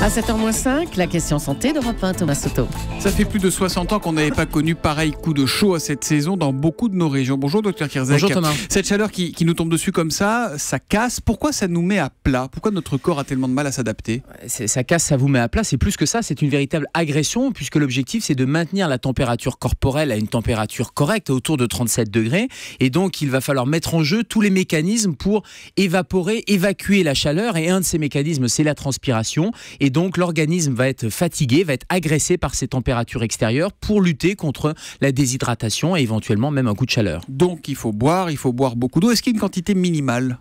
À 7h-5, la question santé d'Europe 1, Thomas Soto. Ça fait plus de 60 ans qu'on n'avait pas connu pareil coup de chaud à cette saison dans beaucoup de nos régions. Bonjour Dr Kirzac. Bonjour Thomas. Cette chaleur qui nous tombe dessus comme ça casse. Pourquoi ça nous met à plat? Pourquoi notre corps a tellement de mal à s'adapter? Ça casse, ça vous met à plat. C'est plus que ça, c'est une véritable agression puisque l'objectif c'est de maintenir la température corporelle à une température correcte autour de 37 degrés. Et donc il va falloir mettre en jeu tous les mécanismes pour évacuer la chaleur. Et un de ces mécanismes c'est la transpiration. Et donc l'organisme va être fatigué, va être agressé par ces températures extérieures pour lutter contre la déshydratation et éventuellement même un coup de chaleur. Donc il faut boire beaucoup d'eau. Est-ce qu'il y a une quantité minimale ?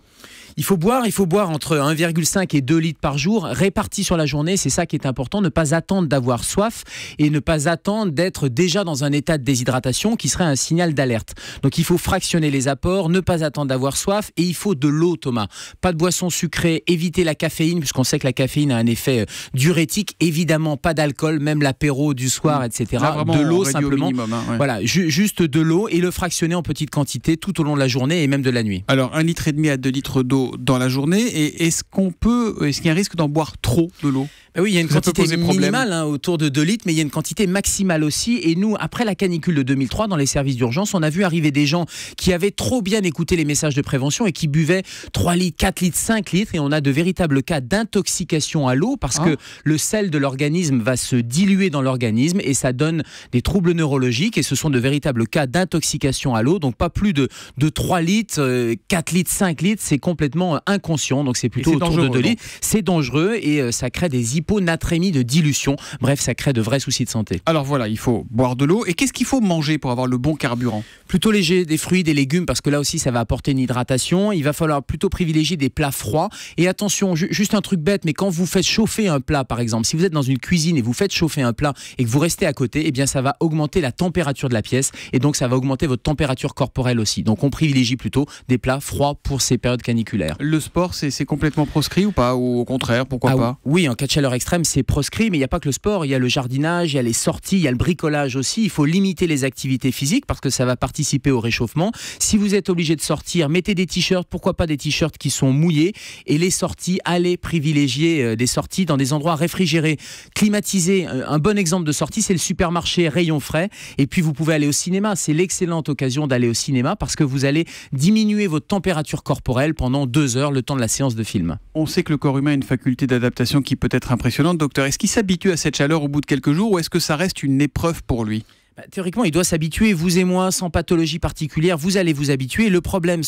Il faut boire entre 1,5 et 2 litres par jour, répartis sur la journée. C'est ça qui est important, ne pas attendre d'avoir soif et ne pas attendre d'être déjà dans un état de déshydratation qui serait un signal d'alerte. Donc il faut fractionner les apports, ne pas attendre d'avoir soif et il faut de l'eau, Thomas. Pas de boissons sucrées, éviter la caféine puisqu'on sait que la caféine a un effet diurétique. Évidemment, pas d'alcool, même l'apéro du soir, etc. Là, de l'eau simplement. Minimum, hein, ouais. Voilà, juste de l'eau et le fractionner en petite quantité tout au long de la journée et même de la nuit. Alors 1,5 litre à 2 litres d'eau dans la journée, et est-ce qu'il y a un risque d'en boire trop de l'eau? Oui, il y a une quantité minimale autour de 2 litres, mais il y a une quantité maximale aussi. Et nous, après la canicule de 2003, dans les services d'urgence, on a vu arriver des gens qui avaient trop bien écouté les messages de prévention et qui buvaient 3 litres, 4 litres, 5 litres. Et on a de véritables cas d'intoxication à l'eau parce que le sel de l'organisme va se diluer dans l'organisme et ça donne des troubles neurologiques. Et ce sont de véritables cas d'intoxication à l'eau. Donc pas plus de 3 litres, 4 litres, 5 litres. C'est complètement inconscient. Donc c'est plutôt autour de 2 litres. C'est dangereux et ça crée des hyponatrémie de dilution. Bref, ça crée de vrais soucis de santé. Alors voilà, il faut boire de l'eau. Et qu'est-ce qu'il faut manger pour avoir le bon carburant? Plutôt léger, des fruits, des légumes, parce que là aussi, ça va apporter une hydratation. Il va falloir plutôt privilégier des plats froids. Et attention, juste un truc bête, mais quand vous faites chauffer un plat, par exemple, si vous êtes dans une cuisine et vous faites chauffer un plat et que vous restez à côté, eh bien, ça va augmenter la température de la pièce et donc ça va augmenter votre température corporelle aussi. Donc, on privilégie plutôt des plats froids pour ces périodes caniculaires. Le sport, c'est complètement proscrit ou pas? Ou au contraire, pourquoi pas? Oui, en cas de chaleur extrême, c'est proscrit, mais il n'y a pas que le sport, il y a le jardinage, il y a les sorties, il y a le bricolage aussi. Il faut limiter les activités physiques parce que ça va participer au réchauffement. Si vous êtes obligé de sortir, mettez des t-shirts, pourquoi pas des t-shirts qui sont mouillés. Et les sorties, allez privilégier des sorties dans des endroits réfrigérés, climatisés. Un bon exemple de sortie, c'est le supermarché rayon frais. Et puis vous pouvez aller au cinéma. C'est l'excellente occasion d'aller au cinéma parce que vous allez diminuer votre température corporelle pendant 2 heures, le temps de la séance de film. On sait que le corps humain a une faculté d'adaptation qui peut être impressionnante. Docteur, est-ce qu'il s'habitue à cette chaleur au bout de quelques jours ou est-ce que ça reste une épreuve pour lui? Théoriquement, il doit s'habituer, vous et moi, sans pathologie particulière, vous allez vous habituer. Le problème,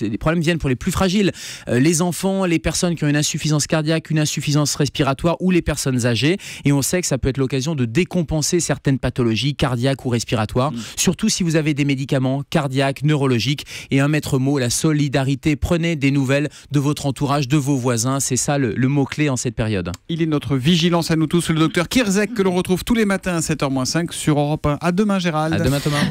les problèmes viennent pour les plus fragiles, les enfants, les personnes qui ont une insuffisance cardiaque, une insuffisance respiratoire ou les personnes âgées. Et on sait que ça peut être l'occasion de décompenser certaines pathologies cardiaques ou respiratoires, surtout si vous avez des médicaments cardiaques, neurologiques. Et un maître mot, la solidarité. Prenez des nouvelles de votre entourage, de vos voisins. C'est ça le mot-clé en cette période. Il est notre vigilance à nous tous, le docteur Kirzac, que l'on retrouve tous les matins à 7h-5 sur Europe 1. À demain, Gérald. À demain, Thomas.